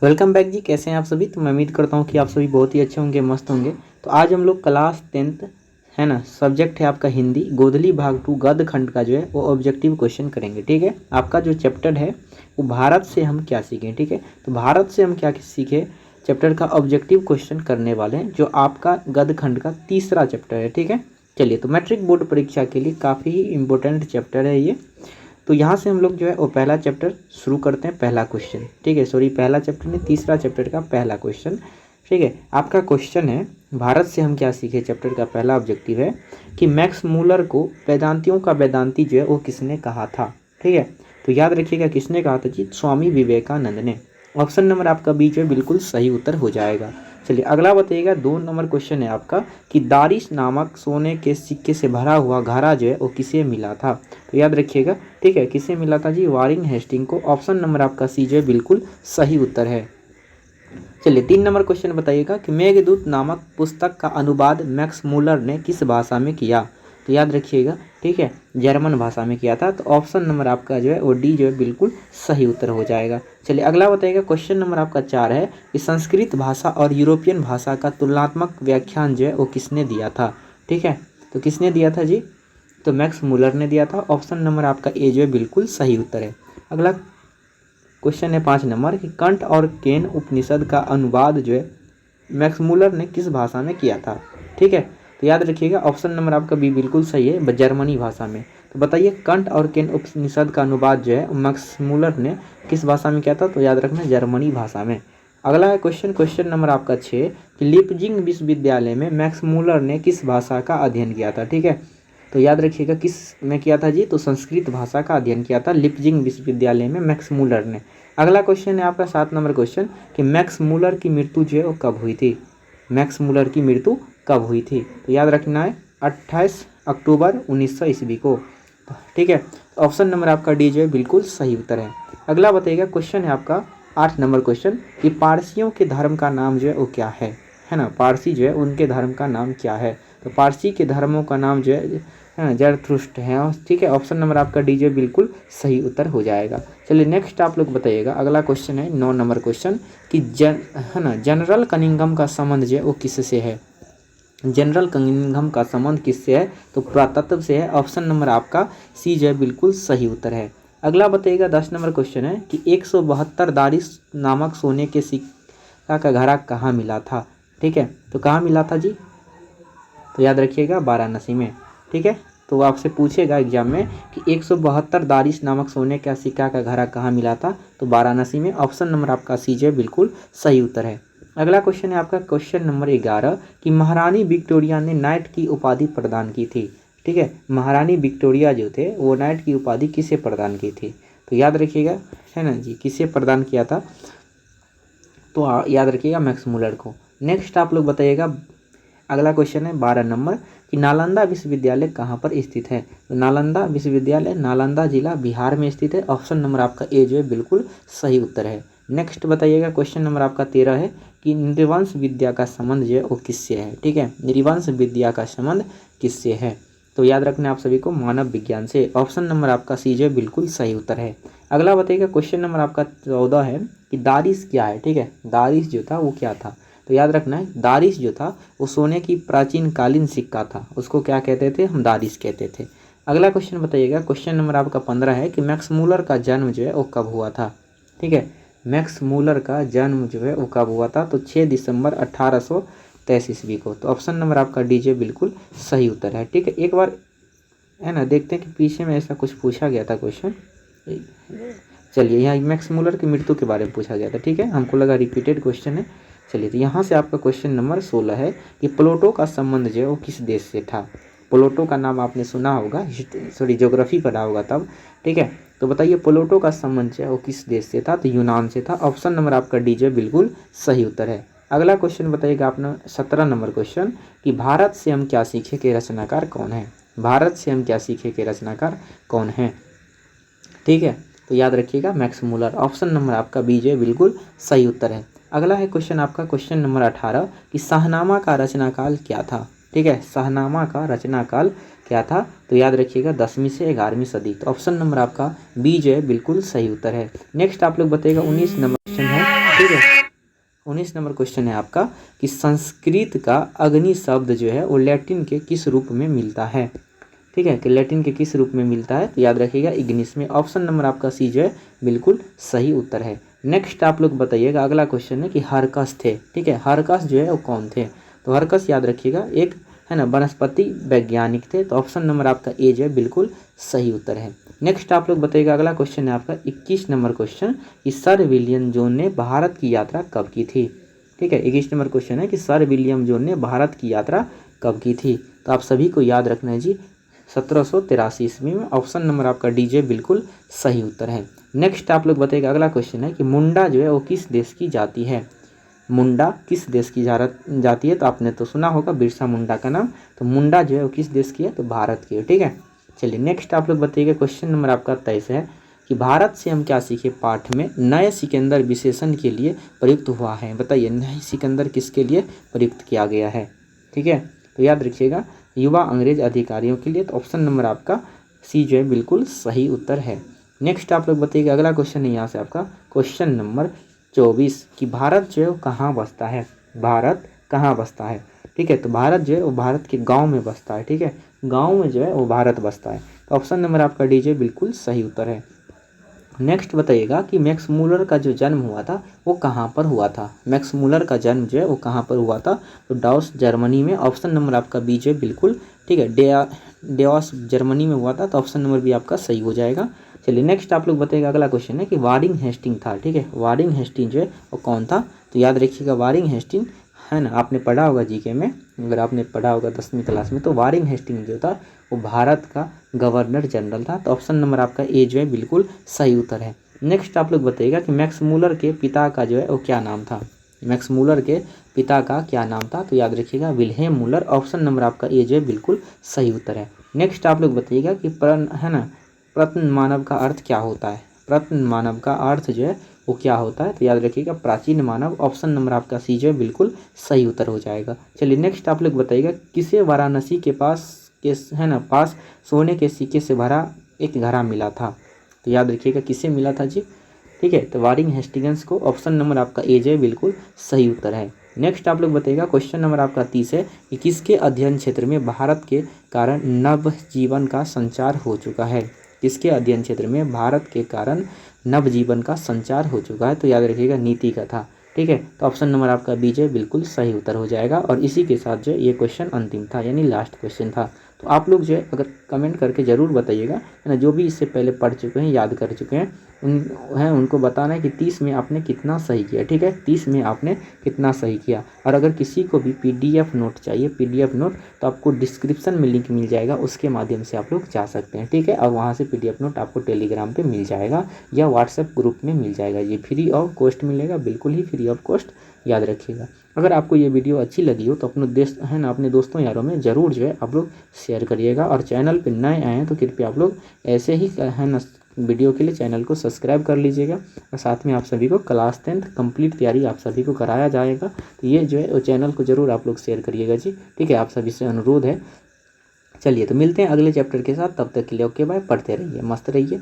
Welcome back जी। कैसे हैं आप सभी। तो मैं उम्मीद करता हूं कि आप सभी बहुत ही अच्छे होंगे, मस्त होंगे। तो आज हम लोग क्लास 10th है ना, सब्जेक्ट है आपका हिंदी, गोधली भाग 2 गद्य खंड का जो है वो ऑब्जेक्टिव क्वेश्चन करेंगे। ठीक है, आपका जो चैप्टर है वो भारत से हम क्या सीखें। ठीक है, तो भारत से हम क्या सीखे चैप्टर का ऑब्जेक्टिव क्वेश्चन करने वाले हैं, जो आपका गद्य खंड का तीसरा चैप्टर है। ठीक है, चलिए, तो मैट्रिक बोर्ड परीक्षा के लिए काफ़ी ही इंपॉर्टेंट चैप्टर है ये। तो यहाँ से हम लोग जो है वो पहला चैप्टर शुरू करते हैं। पहला क्वेश्चन, ठीक है, सॉरी, पहला चैप्टर नहीं, तीसरा चैप्टर का पहला क्वेश्चन। ठीक है, आपका क्वेश्चन है भारत से हम क्या सीखे। चैप्टर का पहला ऑब्जेक्टिव है कि मैक्स मूलर को वेदांतियों का वेदांती जो है वो किसने कहा था। ठीक है, तो याद रखिएगा किसने कहा था जी, स्वामी विवेकानंद ने। ऑप्शन नंबर आपका बी जो है बिल्कुल सही उत्तर हो जाएगा। चलिए अगला बताइएगा, 2 नंबर क्वेश्चन है आपका कि दारिश नामक सोने के सिक्के से भरा हुआ घड़ा जो है वो किसे मिला था। तो याद रखिएगा, ठीक है, किसे मिला था जी, वारिंग हेस्टिंग को। ऑप्शन नंबर आपका सी जो है बिल्कुल सही उत्तर है। चलिए 3 नंबर क्वेश्चन बताइएगा कि मेघदूत नामक पुस्तक का अनुवाद मैक्स मूलर ने किस भाषा में किया। तो याद रखिएगा, ठीक है, जर्मन भाषा में किया था। तो ऑप्शन नंबर आपका जो है वो डी जो है बिल्कुल सही उत्तर हो जाएगा। चलिए अगला बताइएगा, क्वेश्चन नंबर आपका 4 है कि संस्कृत भाषा और यूरोपियन भाषा का तुलनात्मक व्याख्यान जो है वो किसने दिया था। ठीक है, तो किसने दिया था जी, तो मैक्स मूलर ने दिया था। ऑप्शन नंबर आपका ए जो है बिल्कुल सही उत्तर है। अगला क्वेश्चन है 5 नंबर कि कंट और केन उपनिषद का अनुवाद जो है मैक्स मूलर ने किस भाषा में किया था। ठीक है, तो याद रखिएगा ऑप्शन नंबर आपका बी बिल्कुल सही है, जर्मनी भाषा में। तो बताइए कंट और केन उपनिषद का अनुवाद जो है मैक्स मूलर ने किस भाषा में किया था। तो याद रखना जर्मनी भाषा में। अगला है क्वेश्चन नंबर आपका 6 कि लिपजिंग विश्वविद्यालय में मैक्स मूलर ने किस भाषा का अध्ययन किया था। ठीक है, तो याद रखिएगा किस में किया था जी, तो संस्कृत भाषा का अध्ययन किया था लिपजिंग विश्वविद्यालय में मैक्स मूलर ने। अगला क्वेश्चन है आपका 7 नंबर क्वेश्चन कि मैक्स मूलर की मृत्यु जो है वो कब हुई थी। मैक्स मूलर की मृत्यु कब हुई थी, तो याद रखना है 28 अक्टूबर 1900 ईस्वी को। ठीक है, ऑप्शन नंबर आपका डी जो है बिल्कुल सही उत्तर है। अगला बताइएगा, क्वेश्चन है आपका 8 नंबर क्वेश्चन कि पारसियों के धर्म का नाम जो है वो क्या है ना, पारसी जो है उनके धर्म का नाम क्या है। तो पारसी के धर्मों का नाम जो है ना जरथुस्ट्र है। ठीक है, ऑप्शन नंबर आपका डी जो बिल्कुल सही उत्तर हो जाएगा। चलिए नेक्स्ट आप लोग बताइएगा, अगला क्वेश्चन है 9 नंबर क्वेश्चन कि है ना जनरल कनिंघम का संबंध जो है वो किससे है। जनरल कनिंघम का संबंध किससे है, तो पुरातत्व से है। ऑप्शन नंबर आपका सी जो है बिल्कुल सही उत्तर है। अगला बताइएगा 10 नंबर क्वेश्चन है कि 172 दारिश नामक सोने के सिक्का का घड़ा कहाँ मिला था। ठीक है, तो कहाँ मिला था जी, तो याद रखिएगा वाराणसी में। ठीक है, तो आपसे पूछेगा एग्जाम में कि 172 दारिश नामक सोने का सिक्का का घड़ा कहाँ मिला था, तो वाराणसी में। ऑप्शन नंबर आपका सी जो बिल्कुल सही उत्तर है। अगला क्वेश्चन है आपका क्वेश्चन नंबर 11 कि महारानी विक्टोरिया ने नाइट की उपाधि प्रदान की थी। ठीक है, महारानी विक्टोरिया जो थे वो नाइट की उपाधि किसे प्रदान की थी, तो याद रखिएगा, है ना जी, किसे प्रदान किया था, तो याद रखिएगा मैक्स मूलर को। नेक्स्ट आप लोग बताइएगा, अगला क्वेश्चन है 12 नंबर कि नालंदा विश्वविद्यालय कहाँ पर स्थित है। तो नालंदा विश्वविद्यालय नालंदा जिला बिहार में स्थित है। ऑप्शन नंबर आपका ए जो है बिल्कुल सही उत्तर है। नेक्स्ट बताइएगा, क्वेश्चन नंबर आपका 13 है कि नृवंश विद्या का संबंध जो है वो किससे है। ठीक है, नृवंश विद्या का संबंध किससे है, तो याद रखना आप सभी को मानव विज्ञान से। ऑप्शन नंबर आपका सी जो है बिल्कुल सही उत्तर है। अगला बताइएगा, क्वेश्चन नंबर आपका 14 है कि दारिश क्या है। ठीक है, दारिश जो था वो क्या था, तो याद रखना है दारिश जो था वो सोने की प्राचीन कालीन सिक्का था, उसको क्या कहते थे, हम दारिश कहते थे। अगला क्वेश्चन बताइएगा, क्वेश्चन नंबर आपका 15 है कि मैक्स मूलर का जन्म जो है वो कब हुआ था। ठीक है, मैक्स मूलर का जन्म जो है वो कब हुआ था, तो 6 दिसंबर 1823 ईस्वी को। तो ऑप्शन नंबर आपका डी जे बिल्कुल सही उत्तर है। ठीक है, एक बार है ना देखते हैं कि पीछे में ऐसा कुछ पूछा गया था क्वेश्चन। चलिए, यहाँ मैक्स मूलर की मृत्यु के बारे में पूछा गया था। ठीक है, हमको लगा रिपीटेड क्वेश्चन है। चलिए, तो यहाँ से आपका क्वेश्चन नंबर 16 है कि प्लूटो का संबंध जो है वो किस देश से था। प्लूटो का नाम आपने सुना होगा, सॉरी ज्योग्राफी पढ़ा होगा तब। ठीक है, तो बताइए प्लूटो का संबंध जो है वो किस देश से था, तो यूनान से था। ऑप्शन नंबर आपका डी जो बिल्कुल सही उत्तर है। अगला क्वेश्चन बताइएगा अपना 17 नंबर क्वेश्चन कि भारत से हम क्या सीखे के रचनाकार कौन है। भारत से हम क्या सीखे के रचनाकार कौन है। ठीक है, तो याद रखिएगा मैक्स मूलर। ऑप्शन नंबर आपका बी जो बिल्कुल सही उत्तर है। अगला है क्वेश्चन आपका क्वेश्चन नंबर 18 कि शाहनामा का रचनाकाल क्या था। ठीक है, शाहनामा का रचनाकाल क्या था, तो याद रखिएगा 10वीं से 11वीं सदी। तो ऑप्शन नंबर आपका बी जो है बिल्कुल सही उत्तर है। नेक्स्ट आप लोग बताइएगा 19 नंबर क्वेश्चन है ठीक है। 19 नंबर क्वेश्चन है आपका कि संस्कृत का अग्नि शब्द जो है वो लैटिन के किस रूप में मिलता है। ठीक है, कि लैटिन के किस रूप में मिलता है, तो याद रखिएगा इग्निस में। ऑप्शन नंबर आपका सी जो है बिल्कुल सही उत्तर है। नेक्स्ट आप लोग बताइएगा, अगला क्वेश्चन है कि हरकस थे। ठीक है, हरकस जो है वो कौन थे, तो हरकस याद रखिएगा एक है ना वनस्पति वैज्ञानिक थे, तो ऑप्शन नंबर आपका ए जो है बिल्कुल सही उत्तर है। नेक्स्ट आप लोग बताइएगा, अगला क्वेश्चन है आपका 21 नंबर क्वेश्चन कि सर विलियम जोन ने भारत की यात्रा कब की थी। ठीक है, 21 नंबर क्वेश्चन है कि सर विलियम जोन ने भारत की यात्रा कब की थी, तो आप सभी को याद रखना है जी 1783 ईस्वी में। ऑप्शन नंबर आपका डी जे बिल्कुल सही उत्तर है। नेक्स्ट आप लोग बताइएगा, अगला क्वेश्चन है कि मुंडा जो है वो किस देश की जाति है। मुंडा किस देश की जाति है, तो आपने तो सुना होगा बिरसा मुंडा का नाम, तो मुंडा जो है वो किस देश की है, तो भारत की है। ठीक है, चलिए नेक्स्ट आप लोग बताइएगा, क्वेश्चन नंबर आपका 23 है कि भारत से हम क्या सीखे पाठ में नए सिकंदर विशेषण के लिए प्रयुक्त हुआ है। बताइए नए सिकंदर किसके लिए प्रयुक्त किया गया है। ठीक है, तो याद रखिएगा युवा अंग्रेज अधिकारियों के लिए, तो ऑप्शन नंबर आपका सी जो है बिल्कुल सही उत्तर है। नेक्स्ट आप लोग बताइएगा, अगला क्वेश्चन है यहाँ से आपका क्वेश्चन नंबर 24 कि भारत जो है वो कहाँ बसता है। भारत कहाँ बसता है। ठीक है, तो भारत जो है वो भारत के गांव में बसता है। ठीक है, गांव में जो है वो भारत बसता है, तो ऑप्शन नंबर आपका डी जो बिल्कुल सही उत्तर है। नेक्स्ट बताइएगा कि मैक्स मूलर का जो जन्म हुआ था वो कहाँ पर हुआ था। मैक्स मूलर का जन्म जो है वो कहाँ पर हुआ था, तो डाउस जर्मनी में। ऑप्शन नंबर आपका बी जो है बिल्कुल ठीक है, डेवास जर्मनी में हुआ था, तो ऑप्शन नंबर बी आपका सही हो जाएगा। चलिए नेक्स्ट आप लोग बताइएगा, अगला क्वेश्चन है कि वारिंग हेस्टिंग था। ठीक है, वारिंग हेस्टिंग जो है वो कौन था, तो याद रखिएगा वारिंग हेस्टिंग है ना, आपने पढ़ा होगा जीके में, अगर आपने पढ़ा होगा 10वीं क्लास में, तो वारिंग हेस्टिंग जो था वो भारत का गवर्नर जनरल था, तो ऑप्शन नंबर आपका ए जो है बिल्कुल सही उत्तर है। नेक्स्ट आप लोग बताइएगा कि मैक्स मूलर के पिता का जो है वो क्या नाम था। मैक्स मूलर के पिता का क्या नाम था, तो याद रखिएगा विल्हेम मूलर। ऑप्शन नंबर आपका ए जो है बिल्कुल सही उत्तर है। नेक्स्ट आप लोग बताइएगा कि प्रत्न मानव का अर्थ क्या होता है। प्रत्न मानव का अर्थ जो है वो क्या होता है, तो याद रखिएगा प्राचीन मानव। ऑप्शन नंबर आपका सी जो है बिल्कुल सही उत्तर हो जाएगा। चलिए नेक्स्ट आप लोग बताइएगा किसे वाराणसी के पास पास सोने के सिक्के से भरा एक घड़ा मिला था, तो याद रखिएगा किसे मिला था जी। ठीक है, तो वारिंग हेस्टिंग्स को। ऑप्शन नंबर आपका ए जो है बिल्कुल सही उत्तर है। नेक्स्ट आप लोग बताइएगा, क्वेश्चन नंबर आपका 30 है कि किसके अध्ययन क्षेत्र में भारत के कारण नव जीवन का संचार हो चुका है। किसके अध्ययन क्षेत्र में भारत के कारण नव जीवन का संचार हो चुका है, तो याद रखिएगा नीति का था। ठीक है, तो ऑप्शन नंबर आपका बी जो है बिल्कुल सही उत्तर हो जाएगा। और इसी के साथ जो ये क्वेश्चन अंतिम था, यानी लास्ट क्वेश्चन था। तो आप लोग जो है अगर कमेंट करके ज़रूर बताइएगा, है ना, जो भी इससे पहले पढ़ चुके हैं याद कर चुके हैं उनको बताना है कि 30 में आपने कितना सही किया। ठीक है, 30 में आपने कितना सही किया। और अगर किसी को भी PDF नोट चाहिए, PDF नोट, तो आपको डिस्क्रिप्शन में लिंक मिल जाएगा, उसके माध्यम से आप लोग जा सकते हैं। ठीक है, और वहाँ से PDF नोट आपको टेलीग्राम पे मिल जाएगा या व्हाट्सएप ग्रुप में मिल जाएगा। ये फ्री ऑफ कॉस्ट मिलेगा, बिल्कुल ही फ्री ऑफ कॉस्ट, याद रखिएगा। अगर आपको ये वीडियो अच्छी लगी हो तो अपने दोस्तों यारों में ज़रूर जो है आप लोग शेयर करिएगा। और चैनल पे नए आए हैं तो कृपया आप लोग ऐसे ही है ना वीडियो के लिए चैनल को सब्सक्राइब कर लीजिएगा। और साथ में आप सभी को क्लास 10th कंप्लीट तैयारी आप सभी को कराया जाएगा, तो ये जो है वो चैनल को ज़रूर आप लोग शेयर करिएगा जी। ठीक है, आप सभी से अनुरोध है। चलिए तो मिलते हैं अगले चैप्टर के साथ, तब तक के लिए ओके बाय, पढ़ते रहिए, मस्त रहिए।